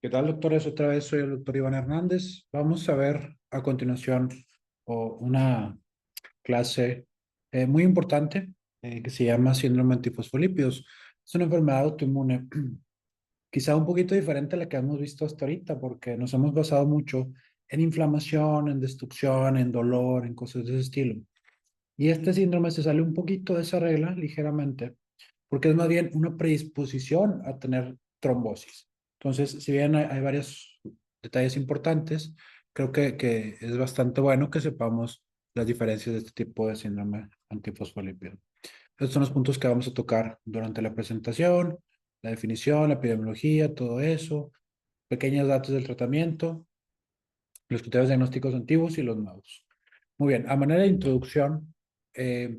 ¿Qué tal, doctores? Otra vez soy el doctor Iván Hernández. Vamos a ver a continuación una clase muy importante que se llama síndrome antifosfolípidos. Es una enfermedad autoinmune, quizá un poquito diferente a la que hemos visto hasta ahorita, porque nos hemos basado mucho en inflamación, en destrucción, en dolor, en cosas de ese estilo. Y este síndrome se sale un poquito de esa regla, ligeramente, porque es más bien una predisposición a tener trombosis. Entonces, si bien hay varios detalles importantes, creo que es bastante bueno que sepamos las diferencias de este tipo de síndrome antifosfolípido. Estos son los puntos que vamos a tocar durante la presentación, la definición, la epidemiología, todo eso, pequeños datos del tratamiento, los criterios diagnósticos antiguos y los nuevos. Muy bien, a manera de introducción, eh,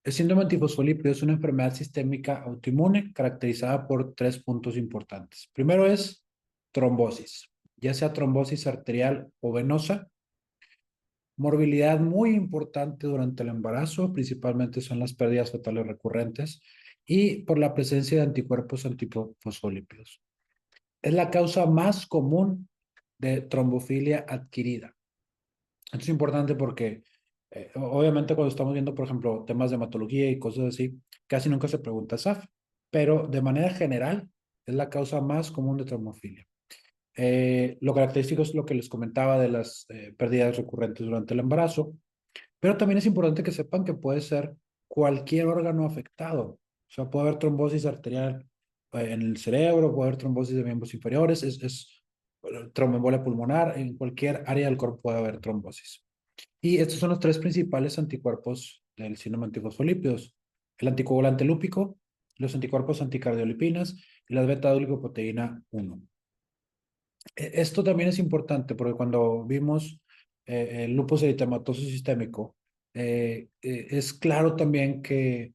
el síndrome antifosfolípido es una enfermedad sistémica autoinmune caracterizada por tres puntos importantes. Primero es trombosis, ya sea trombosis arterial o venosa, morbilidad muy importante durante el embarazo, principalmente son las pérdidas fetales recurrentes y por la presencia de anticuerpos antifosfolípidos. Es la causa más común de trombofilia adquirida. Esto es importante porque obviamente cuando estamos viendo, por ejemplo, temas de hematología y cosas así, casi nunca se pregunta SAF, pero de manera general es la causa más común de trombofilia. Lo característico es lo que les comentaba de las pérdidas recurrentes durante el embarazo, pero también es importante que sepan que puede ser cualquier órgano afectado. O sea, puede haber trombosis arterial en el cerebro, puede haber trombosis de miembros inferiores, tromboembolia pulmonar, en cualquier área del cuerpo puede haber trombosis. Y estos son los tres principales anticuerpos del síndrome antifosfolípidos: el anticoagulante lúpico, los anticuerpos anticardiolipinas y la beta-glucoproteína 1. Esto también es importante porque cuando vimos el lupus eritematoso sistémico, es claro también que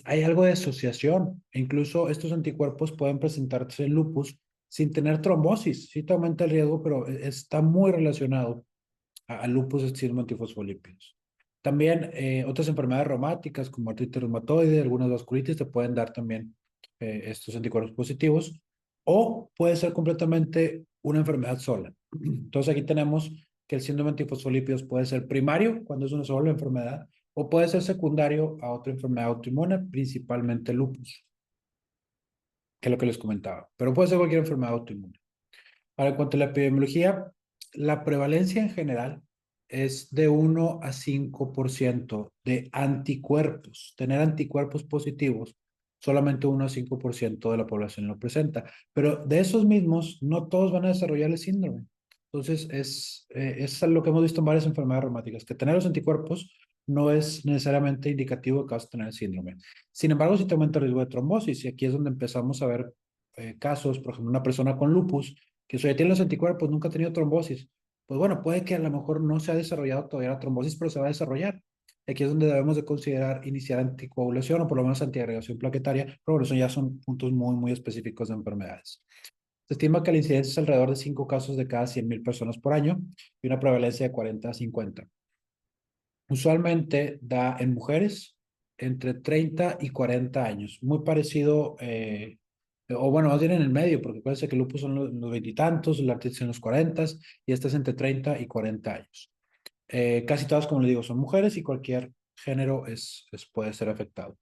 hay algo de asociación. E incluso estos anticuerpos pueden presentarse en lupus sin tener trombosis. Sí te aumenta el riesgo, pero está muy relacionado al lupus el síndrome antifosfolípidos. También otras enfermedades reumáticas como artritis reumatoide, algunas vasculitis te pueden dar también estos anticuerpos positivos, o puede ser completamente una enfermedad sola. Entonces aquí tenemos que el síndrome antifosfolípidos puede ser primario cuando es una sola enfermedad o puede ser secundario a otra enfermedad autoinmune, principalmente lupus, que es lo que les comentaba, pero puede ser cualquier enfermedad autoinmune. Ahora, en cuanto a la epidemiología, la prevalencia en general es de 1 a 5% de anticuerpos. Tener anticuerpos positivos, solamente 1 a 5% de la población lo presenta. Pero de esos mismos, no todos van a desarrollar el síndrome. Entonces, es lo que hemos visto en varias enfermedades reumáticas, que tener los anticuerpos no es necesariamente indicativo de que vas a tener el síndrome. Sin embargo, sí te aumenta el riesgo de trombosis, y aquí es donde empezamos a ver casos, por ejemplo, una persona con lupus que ya tiene los anticuerpos, nunca ha tenido trombosis. Pues bueno, puede que a lo mejor no se ha desarrollado todavía la trombosis, pero se va a desarrollar. Aquí es donde debemos de considerar iniciar anticoagulación o por lo menos antiagregación plaquetaria, pero bueno, eso ya son puntos muy, muy específicos de enfermedades. Se estima que la incidencia es alrededor de 5 casos de cada 100,000 personas por año y una prevalencia de 40 a 50. Usualmente da en mujeres entre 30 y 40 años, muy parecido, o bueno, más bien en el medio, porque acuérdense que el lupus son los veintitantos, la artritis en los 40 y esta es entre 30 y 40 años. Casi todas, como le digo, son mujeres y cualquier género puede ser afectado.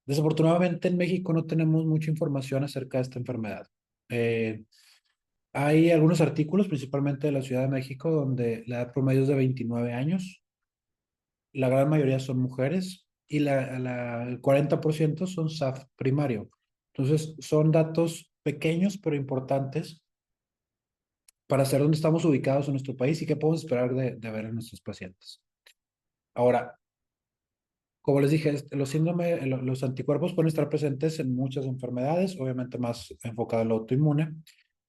Desafortunadamente en México no tenemos mucha información acerca de esta enfermedad. Eh, Hay algunos artículos, principalmente de la Ciudad de México, donde la edad promedio es de 29 años. La gran mayoría son mujeres y el 40% son SAF primario. Entonces, son datos pequeños pero importantes para saber dónde estamos ubicados en nuestro país y qué podemos esperar de ver en nuestros pacientes. Ahora, como les dije, los anticuerpos pueden estar presentes en muchas enfermedades, obviamente más enfocado en lo autoinmune,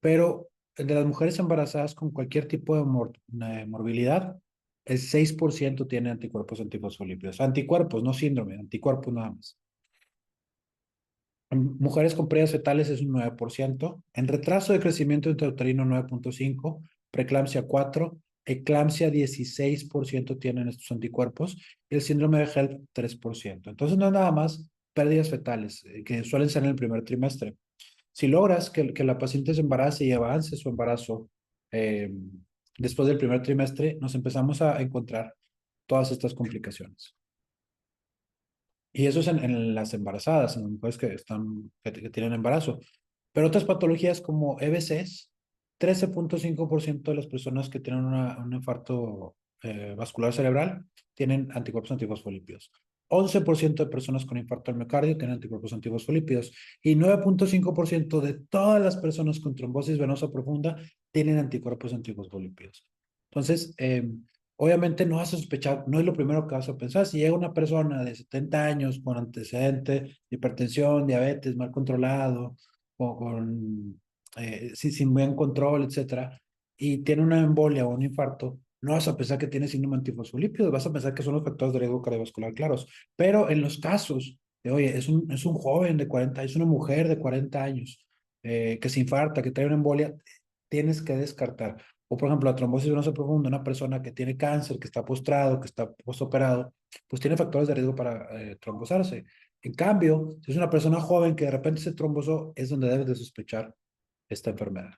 pero de las mujeres embarazadas con cualquier tipo de morbilidad, el 6% tiene anticuerpos antifosfolípidos. Anticuerpos, no síndrome, anticuerpos nada más. En mujeres con pérdidas fetales es un 9%, en retraso de crecimiento intrauterino 9,5%, preeclampsia 4%, eclampsia 16% tienen estos anticuerpos y el síndrome de HELP 3%. Entonces no es nada más pérdidas fetales, que suelen ser en el primer trimestre. Si logras que la paciente se embarace y avance su embarazo, eh, después del primer trimestre, nos empezamos a encontrar todas estas complicaciones. Y eso es en las embarazadas, en las mujeres que tienen embarazo. Pero otras patologías como EBCs, 13.5% de las personas que tienen un infarto vascular cerebral tienen anticuerpos antifosfolípidos. 11% de personas con infarto al miocardio tienen anticuerpos antifosfolípidos. Y 9.5% de todas las personas con trombosis venosa profunda tienen anticuerpos antifosfolípidos. Entonces, obviamente no vas a sospechar, no es lo primero que vas a pensar. Si llega una persona de 70 años con antecedente de hipertensión, diabetes, mal controlado, o sin buen control, etcétera, y tiene una embolia o un infarto, no vas a pensar que tiene síndrome antifosfolípidos, vas a pensar que son los factores de riesgo cardiovascular claros. Pero en los casos de, oye, es un joven de 40, es una mujer de 40 años que se infarta, que trae una embolia, tienes que descartar. O, por ejemplo, la trombosis venosa profunda, una persona que tiene cáncer, que está postrado, que está postoperado, pues tiene factores de riesgo para trombosarse. En cambio, si es una persona joven que de repente se trombosó, es donde debes de sospechar esta enfermedad.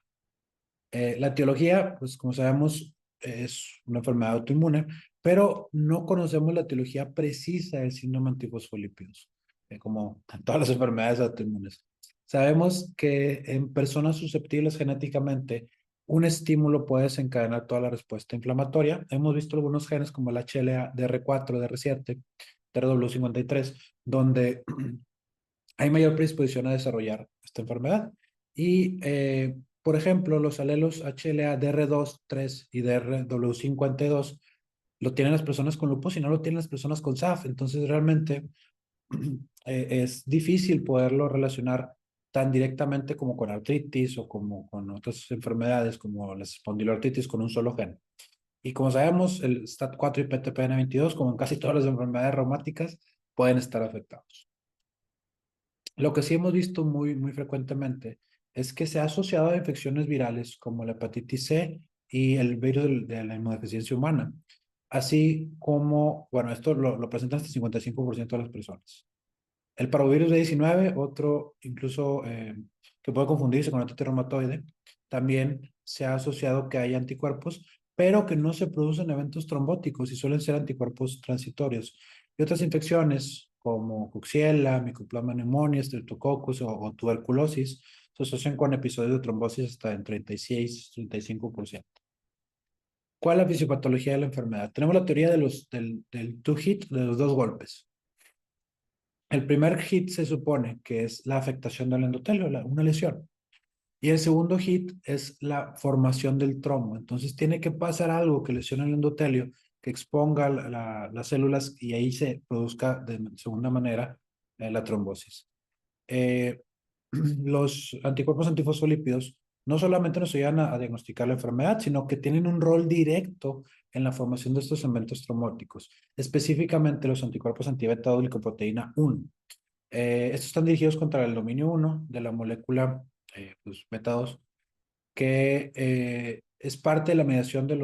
La etiología, pues como sabemos, es una enfermedad autoinmune, pero no conocemos la etiología precisa del síndrome antifosfolípidos, como todas las enfermedades autoinmunes. Sabemos que en personas susceptibles genéticamente, un estímulo puede desencadenar toda la respuesta inflamatoria. Hemos visto algunos genes como el HLA, DR4, DR7, TRW53, donde hay mayor predisposición a desarrollar esta enfermedad. Y, por ejemplo, los alelos HLA DR2, 3 y DRW52 lo tienen las personas con lupus y no lo tienen las personas con SAF. Entonces, realmente es difícil poderlo relacionar tan directamente como con artritis o como con otras enfermedades como la espondiloartritis con un solo gen. Y como sabemos, el STAT4 y PTPN22, como en casi todas las enfermedades reumáticas, pueden estar afectados. Lo que sí hemos visto muy frecuentemente es que se ha asociado a infecciones virales como la hepatitis C y el virus de la inmunodeficiencia humana, así como, bueno, esto lo presenta hasta el 55% de las personas. El parvovirus B19, otro incluso que puede confundirse con artritis reumatoide, también se ha asociado que hay anticuerpos, pero que no se producen eventos trombóticos y suelen ser anticuerpos transitorios. Y otras infecciones como Coxiella, Mycoplasma pneumoniae, Streptococcus o tuberculosis se asocian con episodios de trombosis hasta en 36-35%. ¿Cuál es la fisiopatología de la enfermedad? Tenemos la teoría del two hit, de los dos golpes. El primer hit se supone que es la afectación del endotelio, una lesión. Y el segundo hit es la formación del trombo. Entonces tiene que pasar algo que lesione el endotelio, que exponga las células y ahí se produzca de segunda manera la trombosis. Eh, los anticuerpos antifosfolípidos no solamente nos ayudan a diagnosticar la enfermedad, sino que tienen un rol directo en la formación de estos eventos trombóticos, específicamente los anticuerpos antibeta glicoproteína 1. Estos están dirigidos contra el dominio 1 de la molécula pues, beta 2, que es parte de la mediación de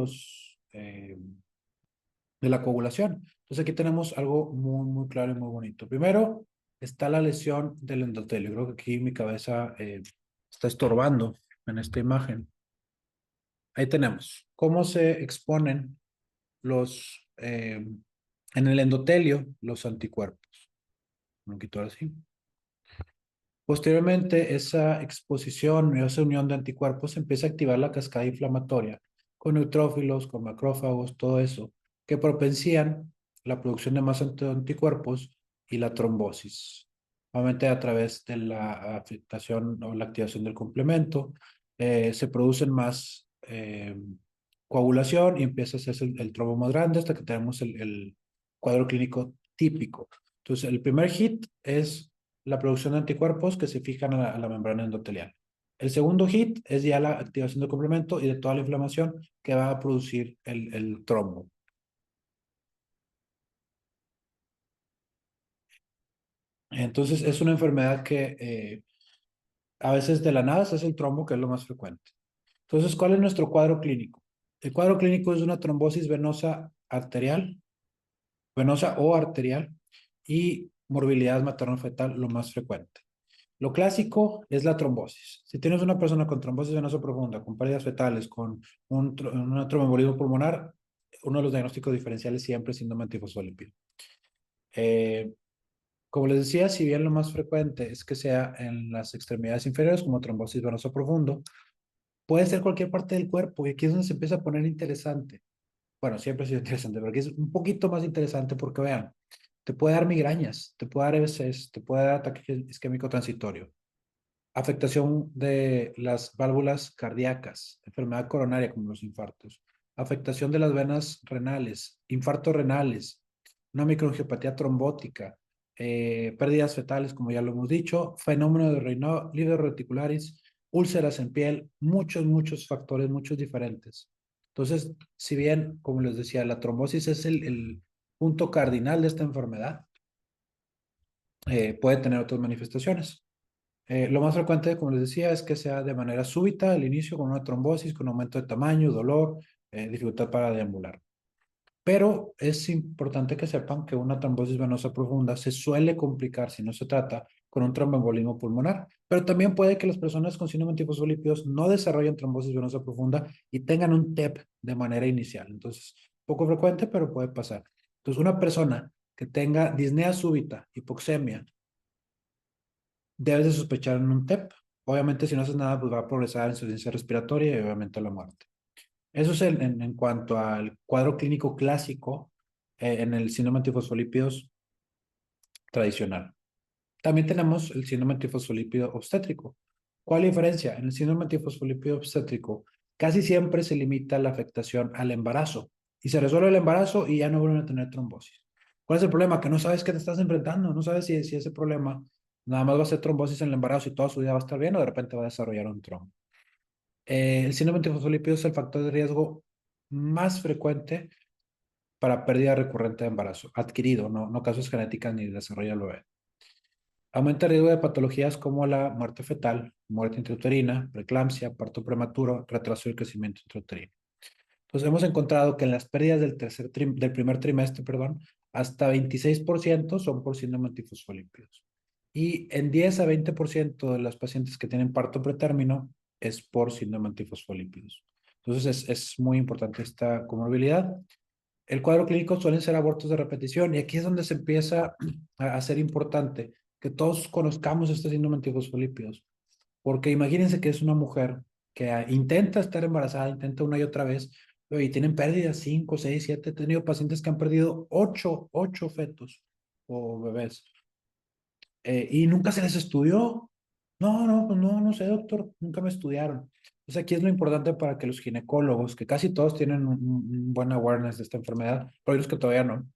la coagulación. Entonces aquí tenemos algo muy claro y muy bonito. Primero está la lesión del endotelio. Creo que aquí mi cabeza está estorbando en esta imagen. Ahí tenemos cómo se exponen en el endotelio los anticuerpos. Un poquito así. Posteriormente, esa exposición y esa unión de anticuerpos empieza a activar la cascada inflamatoria con neutrófilos, con macrófagos, todo eso, que propensían la producción de más anticuerpos y la trombosis. Obviamente a través de la afectación o la activación del complemento, se producen más coagulación y empieza a hacerse el trombo más grande hasta que tenemos el cuadro clínico típico. Entonces, el primer hit es la producción de anticuerpos que se fijan a la membrana endotelial. El segundo hit es ya la activación del complemento y de toda la inflamación que va a producir el trombo. Entonces, es una enfermedad que a veces de la nada se hace el trombo, que es lo más frecuente. Entonces, ¿cuál es nuestro cuadro clínico? El cuadro clínico es una trombosis venosa o arterial, y morbilidad materno-fetal lo más frecuente. Lo clásico es la trombosis. Si tienes una persona con trombosis venosa profunda, con pérdidas fetales, con un tromboembolismo pulmonar, uno de los diagnósticos diferenciales siempre es síndrome antifosfolípido. Eh, Como les decía, si bien lo más frecuente es que sea en las extremidades inferiores, como trombosis venoso profundo, puede ser cualquier parte del cuerpo y aquí es donde se empieza a poner interesante. Bueno, siempre ha sido interesante, pero aquí es un poquito más interesante porque vean, te puede dar migrañas, te puede dar EBCs, te puede dar ataque isquémico transitorio, afectación de las válvulas cardíacas, enfermedad coronaria como los infartos, afectación de las venas renales, infartos renales, una microangiopatía trombótica, pérdidas fetales, como ya lo hemos dicho, fenómeno de Raynaud, lívido reticularis, úlceras en piel, muchos factores, muchos diferentes. Entonces, si bien, como les decía, la trombosis es el punto cardinal de esta enfermedad, puede tener otras manifestaciones. Lo más frecuente, como les decía, es que sea de manera súbita al inicio con una trombosis, con aumento de tamaño, dolor, dificultad para deambular. Pero es importante que sepan que una trombosis venosa profunda se suele complicar si no se trata con un tromboembolismo pulmonar, pero también puede que las personas con síndrome antifosfolípidos no desarrollen trombosis venosa profunda y tengan un TEP de manera inicial. Entonces, poco frecuente, pero puede pasar. Entonces, una persona que tenga disnea súbita, hipoxemia, debes de sospechar en un TEP. Obviamente, si no haces nada, pues va a progresar en insuficiencia respiratoria y obviamente la muerte. Eso es en cuanto al cuadro clínico clásico en el síndrome antifosfolípidos tradicional. También tenemos el síndrome antifosfolípido obstétrico. ¿Cuál es la diferencia? En el síndrome antifosfolípido obstétrico casi siempre se limita la afectación al embarazo y se resuelve el embarazo y ya no vuelven a tener trombosis. ¿Cuál es el problema? Que no sabes qué te estás enfrentando, no sabes si ese problema nada más va a ser trombosis en el embarazo y toda su vida va a estar bien o de repente va a desarrollar un trombo. El síndrome antifosfolípido es el factor de riesgo más frecuente para pérdida recurrente de embarazo, adquirido, no casos genéticos ni desarrollo del bebé. Aumenta el riesgo de patologías como la muerte fetal, muerte intrauterina, preeclampsia, parto prematuro, retraso del crecimiento intrauterino. Entonces hemos encontrado que en las pérdidas del primer trimestre, perdón, hasta 26% son por síndrome antifosfolípidos. Y en 10 a 20% de las pacientes que tienen parto pretérmino es por síndrome antifosfolípidos. Entonces es muy importante esta comorbilidad. El cuadro clínico suelen ser abortos de repetición y aquí es donde se empieza a ser importante que todos conozcamos este síndrome antifosfolípidos, porque imagínense que es una mujer que intenta estar embarazada, intenta una y otra vez, y tienen pérdidas 5, 6, 7. He tenido pacientes que han perdido 8 fetos o bebés y nunca se les estudió. No, pues no sé, doctor, nunca me estudiaron. Entonces aquí es lo importante para que los ginecólogos, que casi todos tienen un buen awareness de esta enfermedad, pero hay los que todavía no,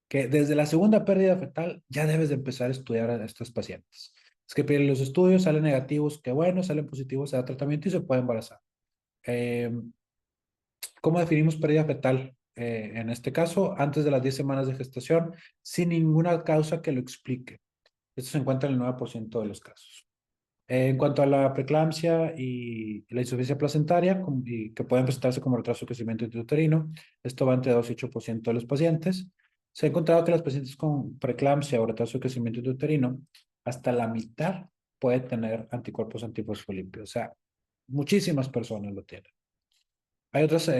que desde la segunda pérdida fetal ya debes de empezar a estudiar a estos pacientes. Es que piden los estudios, salen negativos, que bueno, salen positivos, se da tratamiento y se puede embarazar. Eh, ¿Cómo definimos pérdida fetal? En este caso, antes de las 10 semanas de gestación, sin ninguna causa que lo explique. Esto se encuentra en el 9% de los casos. En cuanto a la preeclampsia y la insuficiencia placentaria, y que pueden presentarse como retraso de crecimiento intrauterino, esto va entre 2 y 8% de los pacientes. Se ha encontrado que las pacientes con preeclampsia o retraso de crecimiento intrauterino, hasta la mitad puede tener anticuerpos antifosfolípidos. O sea, muchísimas personas lo tienen. Hay otras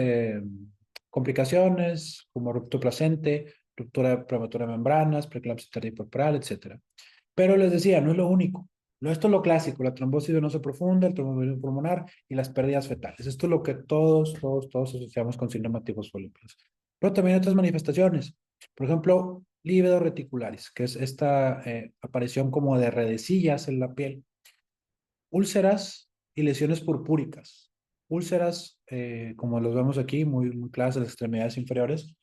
complicaciones como ruptura placente, ruptura prematura de membranas, preeclampsia tardío-puerperal, etcétera. Pero les decía, no es lo único. Esto es lo clásico, la trombosis venosa profunda, el tromboembolismo pulmonar y las pérdidas fetales. Esto es lo que todos asociamos con síndrome antifosfolípidos. Pero también hay otras manifestaciones. Por ejemplo, lívido reticularis, que es esta aparición como de redecillas en la piel. Úlceras y lesiones purpúricas. Úlceras, como los vemos aquí, muy claras en las extremidades inferiores,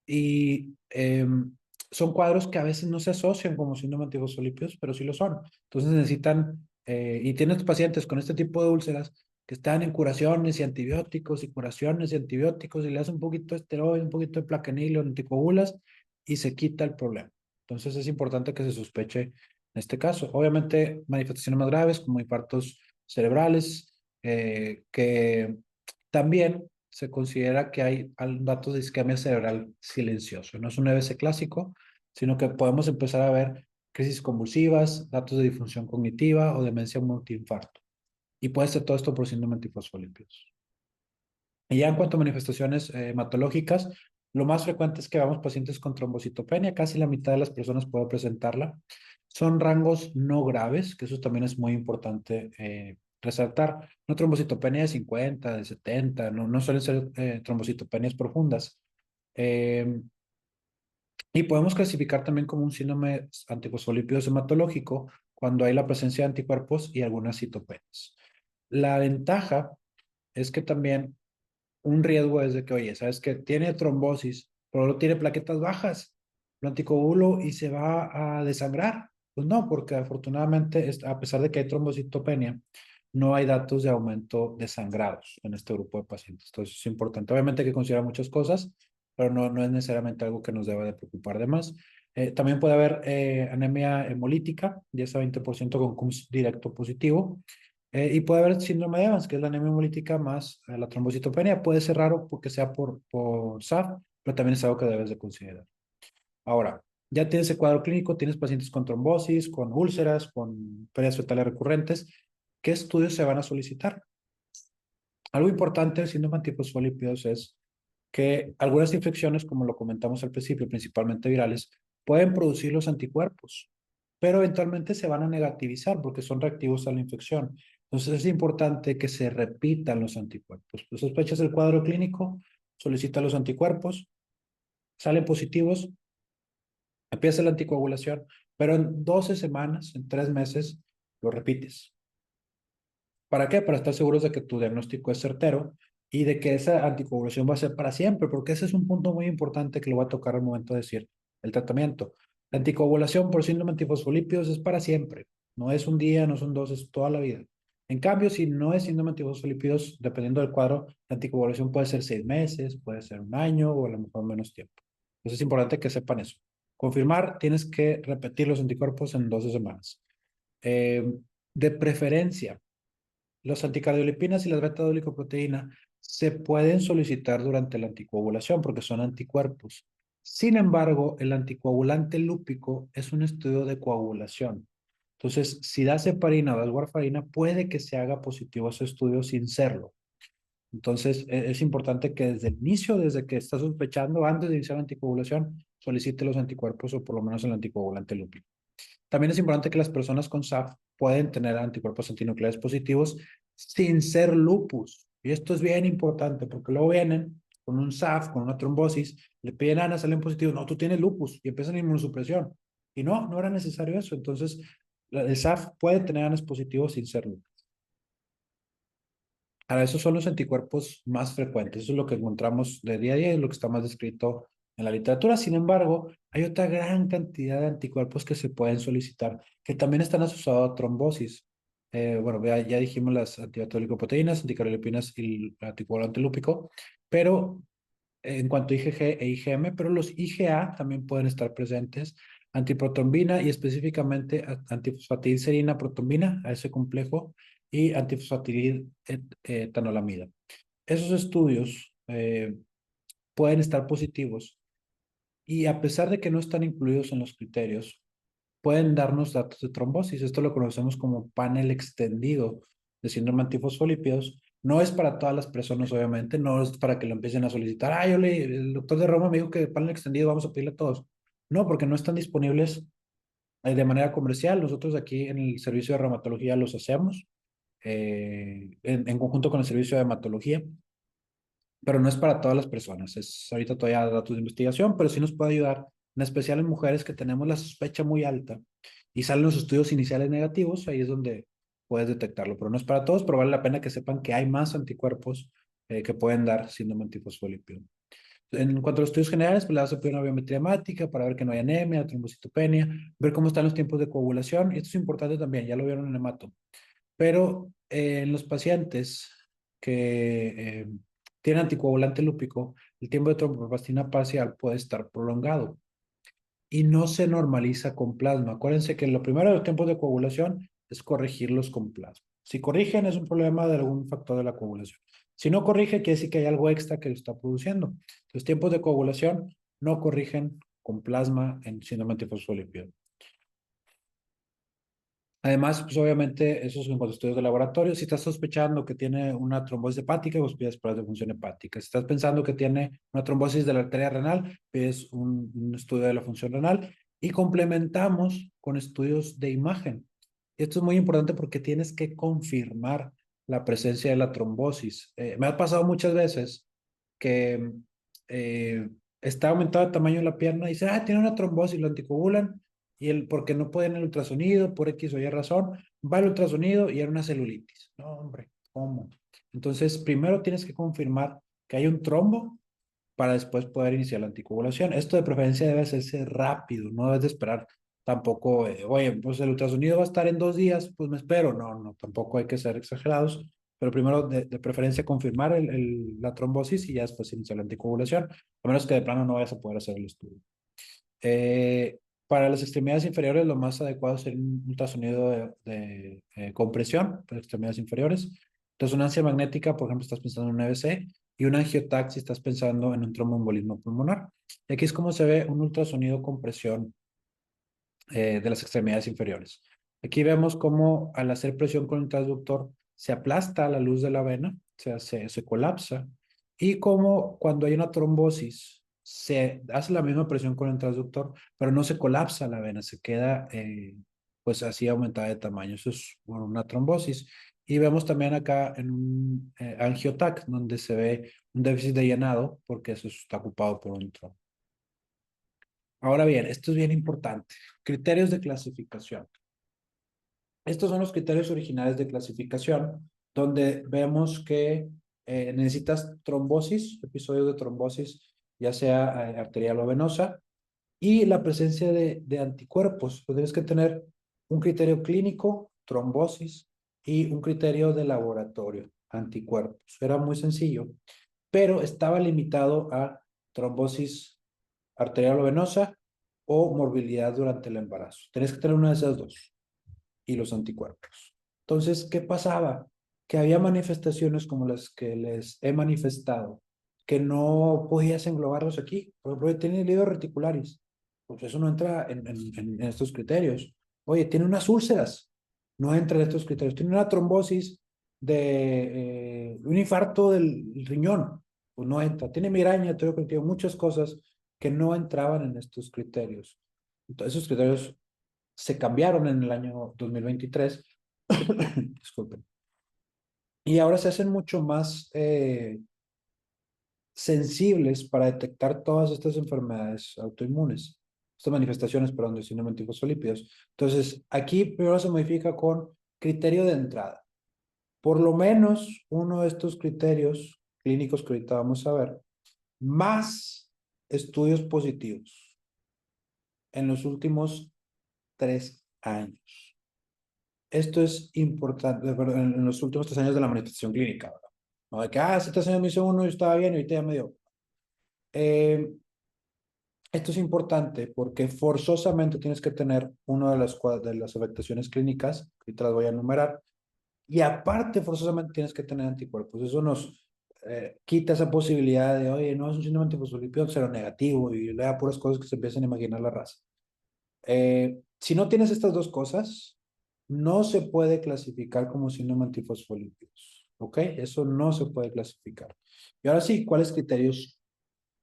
y son cuadros que a veces no se asocian como síndrome antifosfolípidos, pero sí lo son. Entonces necesitan, y tienes pacientes con este tipo de úlceras que están en curaciones y antibióticos y curaciones y antibióticos y le hacen un poquito de esteroide, un poquito de plaquenil o anticoagulas y se quita el problema. Entonces es importante que se sospeche en este caso. Obviamente manifestaciones más graves como infartos cerebrales, que también se considera que hay datos de isquemia cerebral silencioso. No es un EBC clásico, sino que podemos empezar a ver crisis convulsivas, datos de disfunción cognitiva o demencia multiinfarto. Y puede ser todo esto por síndrome antifosfolípidos. Y ya en cuanto a manifestaciones hematológicas, lo más frecuente es que veamos pacientes con trombocitopenia, casi la mitad de las personas puede presentarla. Son rangos no graves, que eso también es muy importante resaltar. No trombocitopenia de 50, de 70, no suelen ser trombocitopenias profundas. Eh, y podemos clasificar también como un síndrome antifosfolípidos hematológico cuando hay la presencia de anticuerpos y algunas citopenias. La ventaja es que también un riesgo es de que, oye, sabes que tiene trombosis, pero no tiene plaquetas bajas, lo anticoagulo y se va a desangrar. Pues no, porque afortunadamente, a pesar de que hay trombocitopenia, no hay datos de aumento de sangrados en este grupo de pacientes. Entonces es importante. Obviamente hay que considerar muchas cosas, pero no es necesariamente algo que nos deba de preocupar de más. También puede haber anemia hemolítica, 10 a 20% con CUMS directo positivo. Y puede haber síndrome de Evans, que es la anemia hemolítica más la trombocitopenia. Puede ser raro porque sea por SAF, pero también es algo que debes de considerar. Ahora, ya tienes el cuadro clínico, tienes pacientes con trombosis, con úlceras, con pérdidas fetales recurrentes. ¿Qué estudios se van a solicitar? Algo importante del síndrome antifosfolípidos es que algunas infecciones, como lo comentamos al principio, principalmente virales, pueden producir los anticuerpos, pero eventualmente se van a negativizar porque son reactivos a la infección. Entonces es importante que se repitan los anticuerpos. Pues sospechas el cuadro clínico, solicita los anticuerpos, salen positivos, empieza la anticoagulación, pero en 12 semanas, en 3 meses, lo repites. ¿Para qué? Para estar seguros de que tu diagnóstico es certero y de que esa anticoagulación va a ser para siempre, porque ese es un punto muy importante que lo voy a tocar al momento de decir el tratamiento. La anticoagulación por síndrome antifosfolípidos es para siempre. No es un día, no son dos, es toda la vida. En cambio, si no es síndrome antifosfolípidos, dependiendo del cuadro, la anticoagulación puede ser 6 meses, puede ser un año o a lo mejor menos tiempo. Entonces es importante que sepan eso. Confirmar, tienes que repetir los anticuerpos en 12 semanas. Eh, de preferencia, los anticardiolipinas y las beta-glucoproteína se pueden solicitar durante la anticoagulación porque son anticuerpos. Sin embargo, el anticoagulante lúpico es un estudio de coagulación. Entonces, si das heparina o das warfarina, puede que se haga positivo ese estudio sin serlo. Entonces, es importante que desde el inicio, desde que estás sospechando, antes de iniciar la anticoagulación, solicite los anticuerpos o por lo menos el anticoagulante lúpico. También es importante que las personas con SAF pueden tener anticuerpos antinucleares positivos sin ser lupus. Y esto es bien importante porque luego vienen con un SAF, con una trombosis, le piden ANA, salen positivos, no, tú tienes lupus y empiezan inmunosupresión. Y no era necesario eso. Entonces, el SAF puede tener ANAs positivos sin ser lupus. Ahora, esos son los anticuerpos más frecuentes. Eso es lo que encontramos de día a día y lo que está más descrito en la literatura. Sin embargo, hay otra gran cantidad de anticuerpos que se pueden solicitar, que también están asociados a trombosis. Bueno, ya dijimos las antibatolicoproteínas, anticardiolipinas y el anticoagulante lúpico, pero en cuanto a IgG e IgM, pero los IgA también pueden estar presentes, antiprotombina y específicamente antifosfatidilcerina protombina, a ese complejo, y antifosfatidil etanolamida. Esos estudios pueden estar positivos y a pesar de que no están incluidos en los criterios, pueden darnos datos de trombosis. Esto lo conocemos como panel extendido de síndrome antifosfolípidos. No es para todas las personas, obviamente, no es para que lo empiecen a solicitar. Ah, el doctor de Roma me dijo que panel extendido vamos a pedirle a todos. No, porque no están disponibles de manera comercial. Nosotros aquí en el servicio de reumatología los hacemos en conjunto con el servicio de hematología, pero no es para todas las personas. Es ahorita todavía datos de investigación, pero sí nos puede ayudar, en especial en mujeres que tenemos la sospecha muy alta y salen los estudios iniciales negativos, ahí es donde puedes detectarlo, pero no es para todos, pero vale la pena que sepan que hay más anticuerpos que pueden dar síndrome antifosfolípido. En cuanto a los estudios generales, pues le vas a pedir una biometría hemática para ver que no hay anemia, trombocitopenia, ver cómo están los tiempos de coagulación, y esto es importante también, ya lo vieron en hemato. Pero en los pacientes que tienen anticoagulante lúpico, el tiempo de tromboplastina parcial puede estar prolongado y no se normaliza con plasma. Acuérdense que lo primero de los tiempos de coagulación es corregirlos con plasma. Si corrigen es un problema de algún factor de la coagulación. Si no corrige, quiere decir que hay algo extra que lo está produciendo. Los tiempos de coagulación no corrigen con plasma en síndrome antifosfolípido. Además, pues obviamente, esos son los estudios de laboratorio. Si estás sospechando que tiene una trombosis hepática, pues pides pruebas de función hepática. Si estás pensando que tiene una trombosis de la arteria renal, pides un estudio de la función renal y complementamos con estudios de imagen. Y esto es muy importante porque tienes que confirmar la presencia de la trombosis. Me ha pasado muchas veces que está aumentado el tamaño de la pierna y dice, ah, tiene una trombosis, lo anticoagulan y porque no pueden el ultrasonido, por X o Y razón, va el ultrasonido y era una celulitis. No, hombre, ¿cómo? Entonces, primero tienes que confirmar que hay un trombo para después poder iniciar la anticoagulación. Esto de preferencia debe hacerse rápido, no debes de esperar tampoco, oye, pues el ultrasonido va a estar en 2 días, pues me espero. No, no, tampoco hay que ser exagerados, pero primero de preferencia confirmar la trombosis y ya después iniciar la anticoagulación, a menos que de plano no vayas a poder hacer el estudio. Para las extremidades inferiores, lo más adecuado sería un ultrasonido de compresión para extremidades inferiores. Resonancia magnética, por ejemplo, estás pensando en un EVC, y un angiotac si estás pensando en un tromboembolismo pulmonar. Y aquí es como se ve un ultrasonido compresión de las extremidades inferiores. Aquí vemos cómo al hacer presión con el transductor se aplasta la luz de la vena, o sea, se colapsa, y cómo cuando hay una trombosis se hace la misma presión con el transductor, pero no se colapsa la vena, se queda pues así aumentada de tamaño. Eso es por una trombosis. Y vemos también acá en un angiotac, donde se ve un déficit de llenado, porque eso está ocupado por un trombo. Ahora bien, esto es bien importante. Criterios de clasificación. Estos son los criterios originales de clasificación, donde vemos que necesitas trombosis, episodios de trombosis, ya sea arterial o venosa, y la presencia de anticuerpos. Pues tienes que tener un criterio clínico, trombosis, y un criterio de laboratorio, anticuerpos. Era muy sencillo, pero estaba limitado a trombosis arterial o venosa o morbilidad durante el embarazo. Tienes que tener una de esas dos y los anticuerpos. Entonces, ¿qué pasaba? Que había manifestaciones como las que les he manifestado, que no podías englobarlos aquí. Por ejemplo, tiene líderes reticulares. Pues eso no entra en estos criterios. Oye, tiene unas úlceras. No entra en estos criterios. Tiene una trombosis de un infarto del riñón. Pues no entra. Tiene migraña, muchas cosas que no entraban en estos criterios. Entonces, esos criterios se cambiaron en el año 2023. Disculpen. Y ahora se hacen mucho más sensibles para detectar todas estas enfermedades autoinmunes, estas manifestaciones, perdón, de síndrome antifosfolípidos. Entonces, aquí primero se modifica con criterio de entrada. Por lo menos uno de estos criterios clínicos que ahorita vamos a ver, más estudios positivos en los últimos 3 años. Esto es importante, en los últimos 3 años de la manifestación clínica, ¿verdad? No de que, hace 3 años me hizo uno y estaba bien y ahorita ya me dio. Eh, Esto es importante porque forzosamente tienes que tener una de las afectaciones clínicas, que ahorita las voy a enumerar, y aparte forzosamente tienes que tener anticuerpos. Eso nos quita esa posibilidad de, oye, no es un síndrome antifosfolípido negativo y lea puras cosas que se empiezan a imaginar la raza. Si no tienes estas dos cosas, no se puede clasificar como síndrome antifosfolípidos. ¿Ok? Eso no se puede clasificar. Y ahora sí, ¿cuáles criterios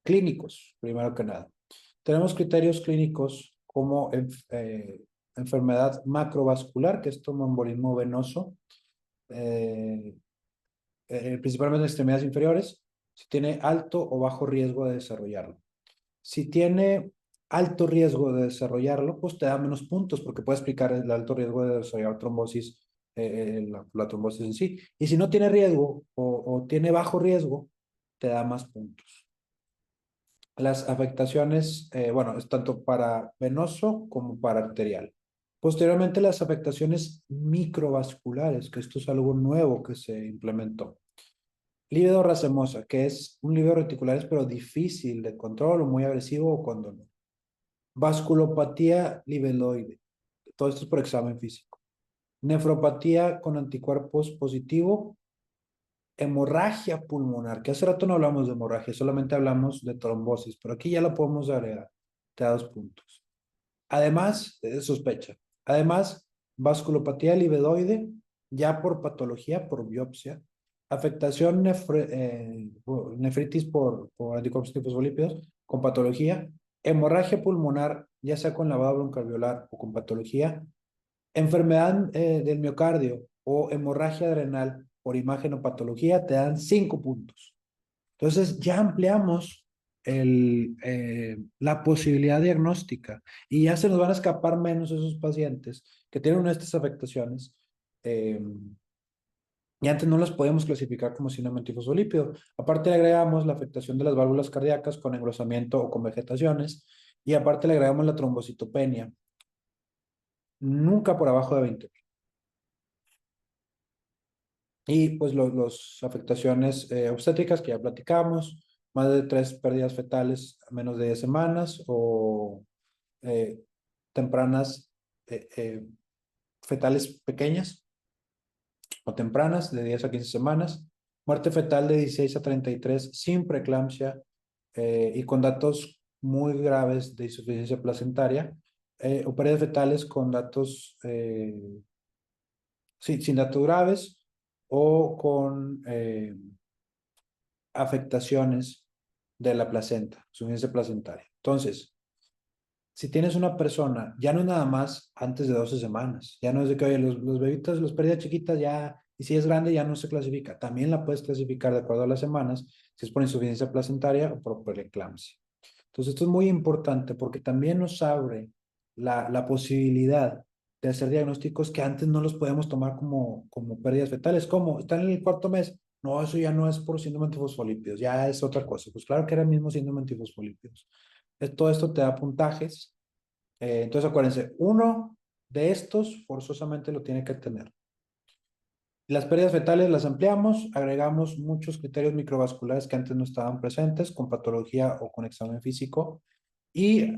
clínicos? Primero que nada. Tenemos criterios clínicos como enfermedad macrovascular, que es tromboembolismo venoso, eh, principalmente en extremidades inferiores, si tiene alto o bajo riesgo de desarrollarlo. Si tiene alto riesgo de desarrollarlo, pues te da menos puntos porque puede explicar el alto riesgo de desarrollar trombosis, la trombosis en sí. Y si no tiene riesgo o tiene bajo riesgo, te da más puntos. Las afectaciones, bueno, es tanto para venoso como para arterial. Posteriormente, las afectaciones microvasculares, que esto es algo nuevo que se implementó. Lívido racemosa, que es un lívido reticular, pero difícil de control o muy agresivo o cuando no. Vasculopatía libeloide. Todo esto es por examen físico. Nefropatía con anticuerpos positivo. Hemorragia pulmonar, que hace rato no hablamos de hemorragia, solamente hablamos de trombosis, pero aquí ya la podemos agregar. Te da 2 puntos. Además, sospecha. Además vasculopatía livedoide, ya por patología, por biopsia, afectación nefritis por anticuerpos fosfolípidos con patología, hemorragia pulmonar, ya sea con lavado broncoalveolar o con patología, enfermedad del miocardio o hemorragia adrenal por imagen o patología, te dan 5 puntos. Entonces ya ampliamos la posibilidad diagnóstica y ya se nos van a escapar menos esos pacientes que tienen estas afectaciones. eh, y antes no las podíamos clasificar como síndrome antifosfolípido. Aparte le agregamos la afectación de las válvulas cardíacas con engrosamiento o con vegetaciones y aparte le agregamos la trombocitopenia, nunca por abajo de 20. Y pues los afectaciones obstétricas que ya platicamos, más de 3 pérdidas fetales a menos de 10 semanas o eh, tempranas, fetales pequeñas o tempranas de 10 a 15 semanas, muerte fetal de 16 a 33 sin preeclampsia y con datos muy graves de insuficiencia placentaria, o pérdidas fetales con datos, sin datos graves o con afectaciones de la placenta, insuficiencia placentaria. Entonces, si tienes una persona, ya no es nada más antes de 12 semanas, ya no es de que, oye, los bebitos, los pérdidas chiquitas ya, y si es grande ya no se clasifica, también la puedes clasificar de acuerdo a las semanas, si es por insuficiencia placentaria o por preeclampsia. Entonces, esto es muy importante porque también nos abre la posibilidad de hacer diagnósticos que antes no los podemos tomar como pérdidas fetales. ¿Cómo? ¿Están en el cuarto mes? No, eso ya no es por síndrome antifosfolípidos, ya es otra cosa. Pues claro que era el mismo síndrome antifosfolípidos. Todo esto te da puntajes. Entonces acuérdense, uno de estos forzosamente lo tiene que tener. Las pérdidas fetales las ampliamos, agregamos muchos criterios microvasculares que antes no estaban presentes, con patología o con examen físico, y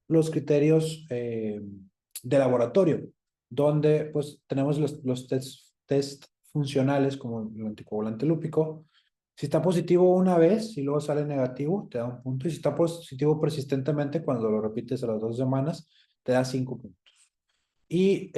los criterios de laboratorio, donde pues tenemos los test funcionales como el anticoagulante lúpico. Si está positivo una vez y luego sale negativo, te da un punto. Y si está positivo persistentemente, cuando lo repites a las 2 semanas, te da 5 puntos. Y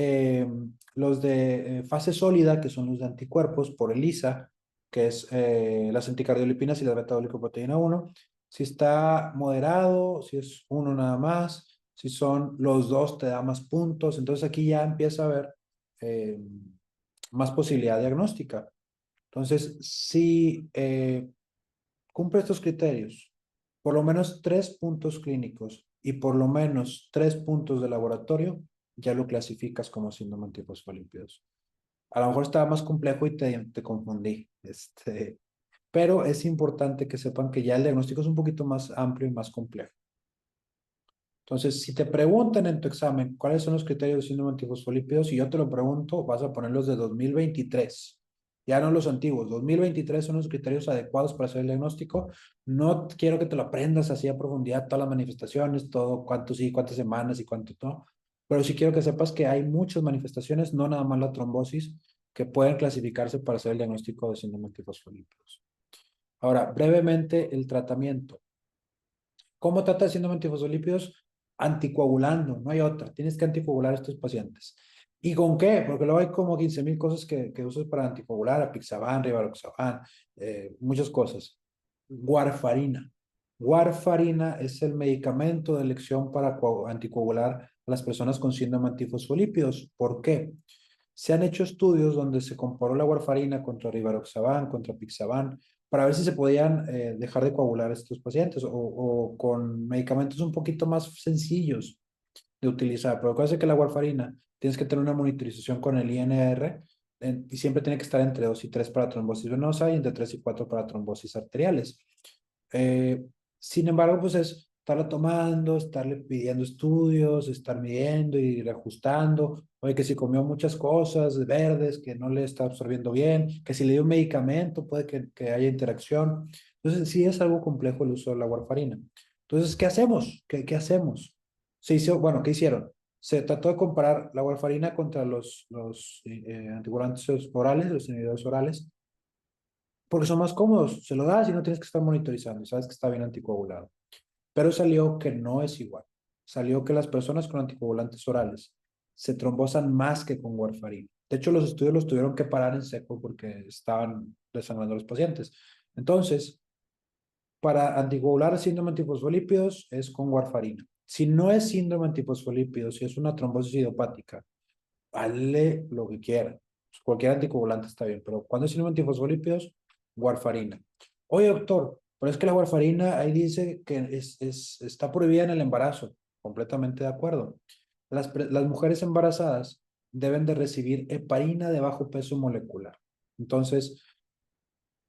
los de fase sólida, que son los de anticuerpos por ELISA, que es las anticardiolipinas y la beta-glucoproteína 1. Si está moderado, si es uno nada más, si son los dos, te da más puntos. Entonces aquí ya empieza a haber eh, más posibilidad diagnóstica. Entonces, si cumple estos criterios, por lo menos 3 puntos clínicos y por lo menos 3 puntos de laboratorio, ya lo clasificas como síndrome antifosfolípidos. A lo mejor estaba más complejo y te confundí, pero es importante que sepan que ya el diagnóstico es un poquito más amplio y más complejo. Entonces, si te preguntan en tu examen cuáles son los criterios de síndrome antifosfolípidos, y yo te lo pregunto, vas a poner los de 2023, ya no los antiguos. 2023 son los criterios adecuados para hacer el diagnóstico. No quiero que te lo aprendas así a profundidad, todas las manifestaciones, todo, cuánto sí, cuántas semanas y cuánto no. Pero sí quiero que sepas que hay muchas manifestaciones, no nada más la trombosis, que pueden clasificarse para hacer el diagnóstico de síndrome antifosfolípidos. Ahora, brevemente, el tratamiento. ¿Cómo trata el síndrome antifosfolípidos? Anticoagulando, no hay otra. Tienes que anticoagular a estos pacientes. ¿Y con qué? Porque luego hay como 15,000 cosas que usas para anticoagular, apixaban, rivaroxaban, muchas cosas. Warfarina. Warfarina es el medicamento de elección para anticoagular a las personas con síndrome antifosfolípidos. ¿Por qué? Se han hecho estudios donde se comparó la warfarina contra rivaroxaban, contra pixaban, para ver si se podían dejar de coagular a estos pacientes o con medicamentos un poquito más sencillos de utilizar. Pero acuérdense que la warfarina tienes que tener una monitorización con el INR y siempre tiene que estar entre 2 y 3 para trombosis venosa y entre 3 y 4 para trombosis arteriales. Eh, Sin embargo, pues es estarla tomando, estarle pidiendo estudios, estar midiendo y reajustando. Oye, que si comió muchas cosas verdes, que no le está absorbiendo bien, que si le dio un medicamento, puede que haya interacción. Entonces, sí es algo complejo el uso de la warfarina. Entonces, ¿qué hacemos? ¿Qué hacemos? Se hizo, bueno, ¿qué hicieron? Se trató de comparar la warfarina contra los anticoagulantes orales, los inhibidores orales, porque son más cómodos. Se lo das y no tienes que estar monitorizando, sabes que está bien anticoagulado. Pero salió que no es igual. Salió que las personas con anticoagulantes orales se trombosan más que con warfarina. De hecho, los estudios los tuvieron que parar en seco porque estaban desangrando a los pacientes. Entonces, para anticoagular síndrome antifosfolípidos es con warfarina. Si no es síndrome antifosfolípidos, si es una trombosis idiopática, hazle lo que quiera. Cualquier anticoagulante está bien, pero cuando es síndrome antifosfolípidos, warfarina. Oye, doctor, pero es que la warfarina ahí dice que está prohibida en el embarazo. Completamente de acuerdo. Las mujeres embarazadas deben de recibir heparina de bajo peso molecular. Entonces,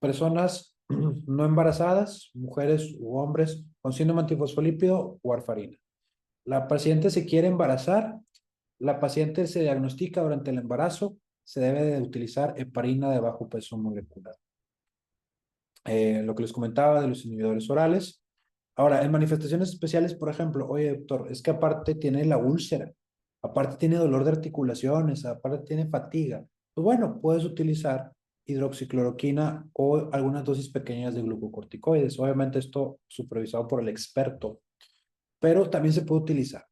personas no embarazadas, mujeres u hombres con síndrome antifosfolípido, warfarina. La paciente se quiere embarazar, la paciente se diagnostica durante el embarazo, se debe de utilizar heparina de bajo peso molecular. Lo que les comentaba de los inhibidores orales. Ahora, en manifestaciones especiales, por ejemplo, oye, doctor, es que aparte tiene la úlcera, aparte tiene dolor de articulaciones, aparte tiene fatiga. Pues bueno, puedes utilizar hidroxicloroquina o algunas dosis pequeñas de glucocorticoides. Obviamente esto supervisado por el experto, pero también se puede utilizar.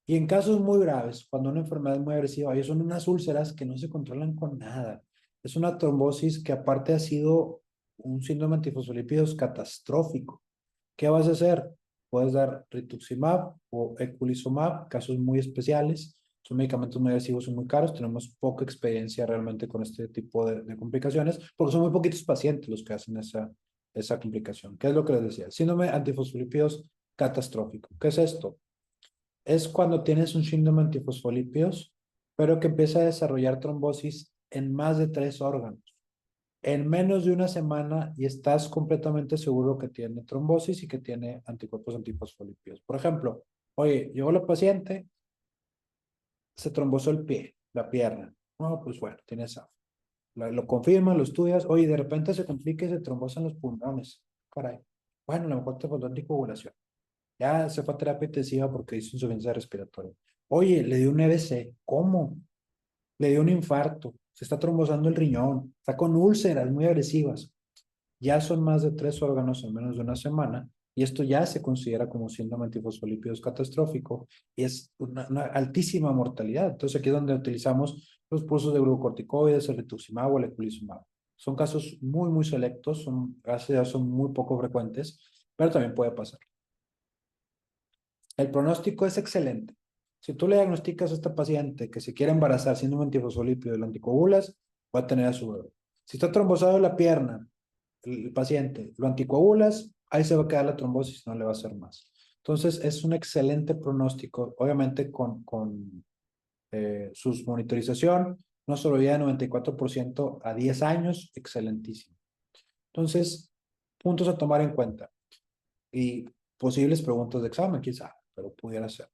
Y en casos muy graves, cuando una enfermedad es muy agresiva, son unas úlceras que no se controlan con nada. Es una trombosis que aparte ha sido un síndrome antifosfolípidos catastrófico. ¿Qué vas a hacer? Puedes dar rituximab o eculizumab, casos muy especiales. Son medicamentos muy agresivos y muy caros. Tenemos poca experiencia realmente con este tipo de complicaciones, porque son muy poquitos pacientes los que hacen esa complicación. ¿Qué es lo que les decía? Síndrome antifosfolípidos catastrófico. ¿Qué es esto? Es cuando tienes un síndrome antifosfolípidos, pero que empieza a desarrollar trombosis en más de 3 órganos en menos de una semana y estás completamente seguro que tiene trombosis y que tiene anticuerpos antifosfolípidos. Por ejemplo, oye, llegó la paciente, se trombosó el pie, la pierna. No, pues bueno, tiene esa. Lo confirman, lo estudias, oye, de repente se complica y se trombosan los pulmones. Caray. Bueno, a lo mejor te faltó anticoagulación. Ya se fue a terapia intensiva porque hizo insuficiencia respiratoria. Oye, le dio un EBC. ¿Cómo? Le dio un infarto. Se está trombosando el riñón. Está con úlceras muy agresivas. Ya son más de 3 órganos en menos de una semana y esto ya se considera como síndrome antifosfolípidos catastrófico y es una altísima mortalidad. Entonces aquí es donde utilizamos los pulsos de glucocorticoides, el rituximab o el eculizumab. Son casos muy, muy selectos, gracias a Dios son muy poco frecuentes, pero también puede pasar. El pronóstico es excelente. Si tú le diagnosticas a esta paciente que se quiere embarazar siendo un antifosfolípido y lo anticoagulas, va a tener a su bebé. Si está trombosado la pierna, el paciente, lo anticoagulas, ahí se va a quedar la trombosis, no le va a hacer más. Entonces, es un excelente pronóstico, obviamente con su monitorización, una sobrevida de 94% a 10 años, excelentísimo. Entonces, puntos a tomar en cuenta y posibles preguntas de examen, quizá, pero pudiera ser.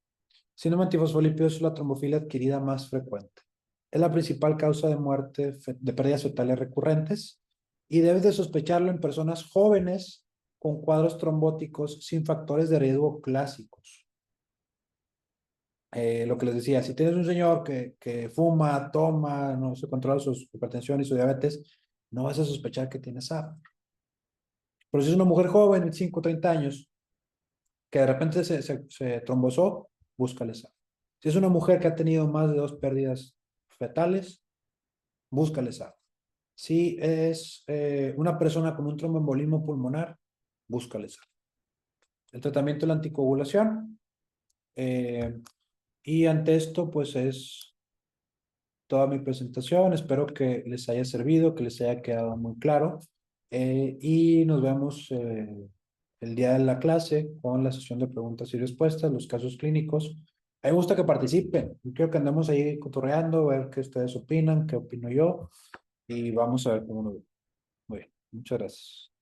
Síndrome antifosfolípidos es la trombofilia adquirida más frecuente. Es la principal causa de muerte de pérdidas fetales recurrentes y debes de sospecharlo en personas jóvenes con cuadros trombóticos sin factores de riesgo clásicos. Lo que les decía, si tienes un señor que fuma, toma, no se controla su hipertensión y su diabetes, no vas a sospechar que tiene SAP. Pero si es una mujer joven, 25, 30 años, que de repente se trombosó, búscale SAP. Si es una mujer que ha tenido más de 2 pérdidas fetales, búscale SAP. Si es una persona con un tromboembolismo pulmonar, búscale SAP. El tratamiento es la anticoagulación. Y ante esto, pues es toda mi presentación. Espero que les haya servido, que les haya quedado muy claro. Y nos vemos el día de la clase con la sesión de preguntas y respuestas, los casos clínicos. A mí me gusta que participen. Yo quiero que andemos ahí cotorreando, ver qué ustedes opinan, qué opino yo y vamos a ver cómo nos ve. Muy bien, muchas gracias.